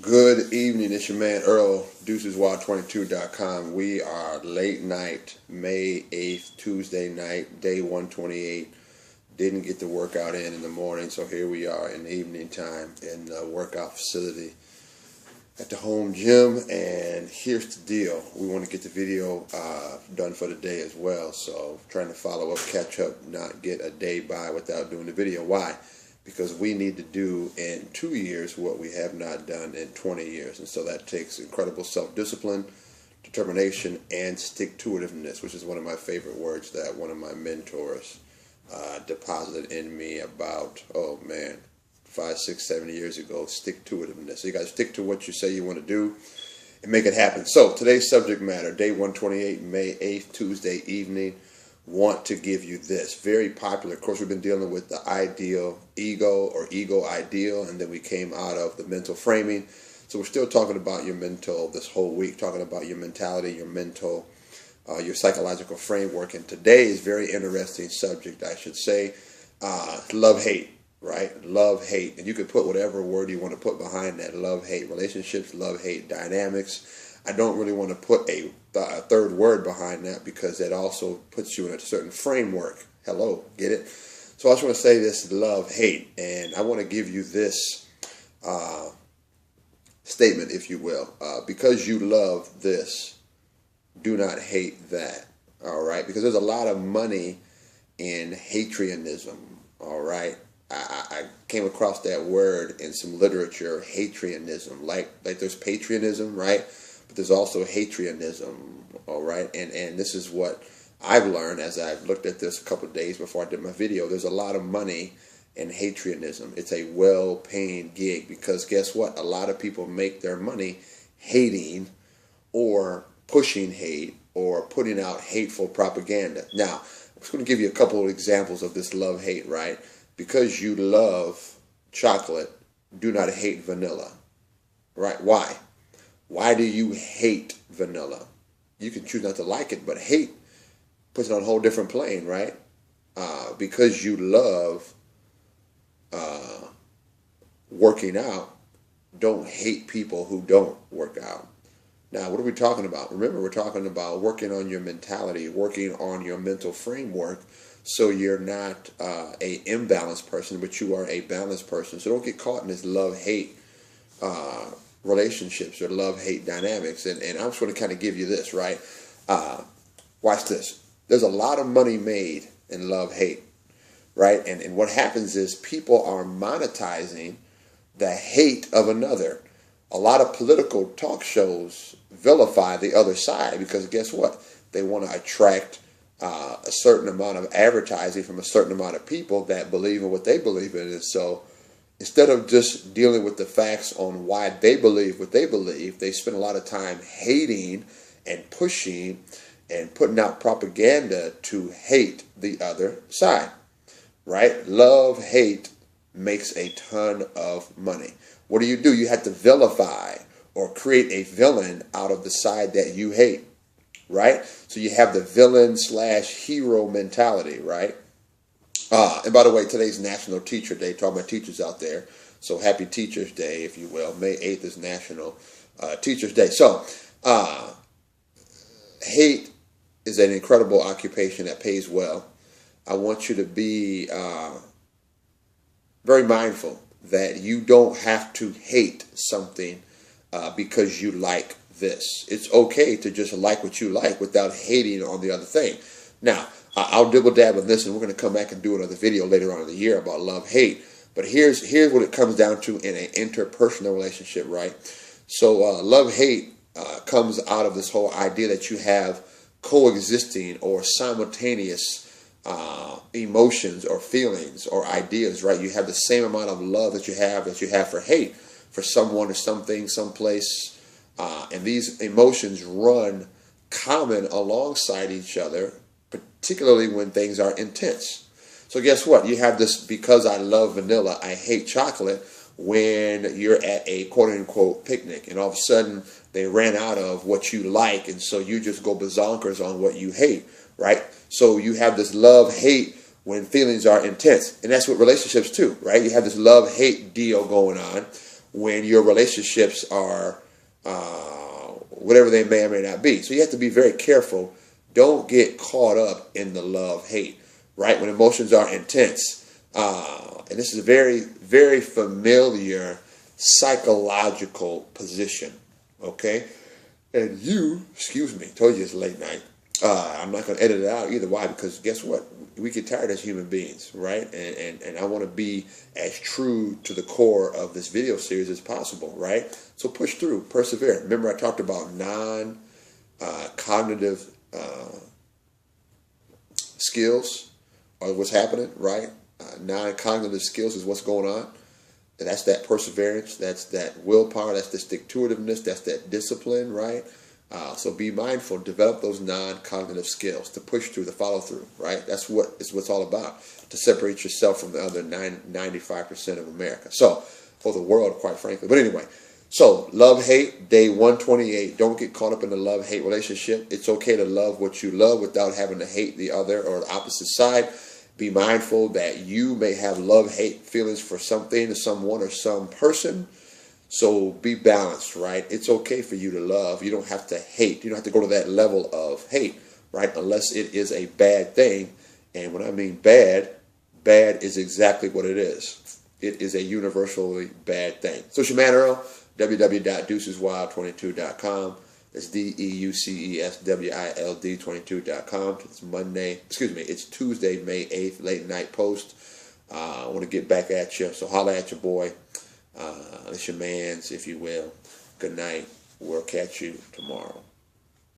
Good evening, it's your man Earl, DeucesWild22.com. We are late night, May 8th, Tuesday night, day 128. Didn't get the workout in the morning, so here we are in the evening time in the workout facility at the home gym. And here's the deal, we want to get the video done for the day as well, so trying to follow up, catch up, not get a day by without doing the video. Why? Because we need to do in 2 years what we have not done in 20 years. And so that takes incredible self-discipline, determination, and stick-to-itiveness, which is one of my favorite words that one of my mentors deposited in me about, 5, 6, 7 years ago. Stick-to-itiveness. So you guys stick to what you say you want to do and make it happen. So today's subject matter, day 128, May 8th, Tuesday evening. Want to give you this. Very popular. Of course, we've been dealing with the ideal ego or ego ideal, and then we came out of the mental framing. So we're still talking about your mental this whole week, talking about your mentality, your mental, your psychological framework. And today is very interesting subject, I should say. Love-hate, right? Love-hate. And you can put whatever word you want to put behind that. Love-hate. Relationships, love-hate dynamics. I don't really want to put a third word behind that because that also puts you in a certain framework. Hello, get it? So I just want to say this love-hate, and I want to give you this statement, if you will. Because you love this, do not hate that, all right? Because there's a lot of money in hatrionism, all right? I came across that word in some literature, hatrionism, like there's patriotism, right? But there's also hatrionism, all right? And this is what I've learned as I've looked at this a couple of days before I did my video. There's a lot of money in hatrionism. It's a well-paying gig because guess what? A lot of people make their money hating or pushing hate or putting out hateful propaganda. Now, I'm just going to give you a couple of examples of this love-hate, right? Because you love chocolate, do not hate vanilla, right? Why? Why do you hate vanilla? You can choose not to like it, but hate puts it on a whole different plane, right? Because you love working out, don't hate people who don't work out. Now, what are we talking about? Remember, we're talking about working on your mentality, working on your mental framework, so you're not a imbalanced person, but you are a balanced person. So don't get caught in this love-hate relationships or love-hate dynamics. And I'm just going to kind of give you this, right? Watch this. There's a lot of money made in love-hate, right? And what happens is people are monetizing the hate of another. A lot of political talk shows vilify the other side because guess what? They want to attract a certain amount of advertising from a certain amount of people that believe in what they believe in. And so instead of just dealing with the facts on why they believe what they believe, they spend a lot of time hating and pushing and putting out propaganda to hate the other side, right? Love, hate makes a ton of money. What do? You have to vilify or create a villain out of the side that you hate, right? So you have the villain/hero mentality, right? And by the way, today's National Teacher Day, to all my teachers out there. So happy Teacher's Day, if you will. May 8th is National Teacher's Day. So hate is an incredible occupation that pays well. I want you to be very mindful that you don't have to hate something because you like this. It's okay to just like what you like without hating on the other thing. Now, I'll dibble dab on this, and we're going to come back and do another video later on in the year about love-hate. But here's what it comes down to in an interpersonal relationship, right? So love-hate comes out of this whole idea that you have coexisting or simultaneous emotions or feelings or ideas, right? You have the same amount of love that you have for hate for someone or something, someplace, and these emotions run common alongside each other, particularly when things are intense. So guess what? You have this because I love vanilla, I hate chocolate, when you're at a quote-unquote picnic, and all of a sudden they ran out of what you like, and so you just go bazonkers on what you hate, right? So you have this love-hate when feelings are intense, and that's what relationships too, right? You have this love-hate deal going on when your relationships are whatever they may or may not be. So you have to be very careful. Don't get caught up in the love-hate, right? When emotions are intense. And this is a very, very familiar psychological position, okay? And you, excuse me, told you it's late night. I'm not going to edit it out either. Why? Because guess what? We get tired as human beings, right? And I want to be as true to the core of this video series as possible, right? So push through, persevere. Remember I talked about non-cognitive skills or what's happening, right? Non-cognitive skills is what's going on. And that's that perseverance, that's that willpower, that's the stick-to-itiveness, that's that discipline, right? So be mindful, develop those non-cognitive skills to push through, to follow through, right? That's what it's all about, to separate yourself from the other 95% of America. So, or the world, quite frankly. But anyway, so love-hate, day 128. Don't get caught up in the love-hate relationship. It's okay to love what you love without having to hate the other or the opposite side. Be mindful that you may have love-hate feelings for something, someone, or some person. So be balanced, right? It's okay for you to love. You don't have to hate. You don't have to go to that level of hate, right? Unless it is a bad thing. And when I mean bad, bad is exactly what it is. It is a universally bad thing. So it's your man Earl, www.deuceswild22.com. It's DEUCESWILD22.com. It's Tuesday, May 8th, late night post. I want to get back at you, so holla at your boy. It's your man's, if you will. Good night. We'll catch you tomorrow.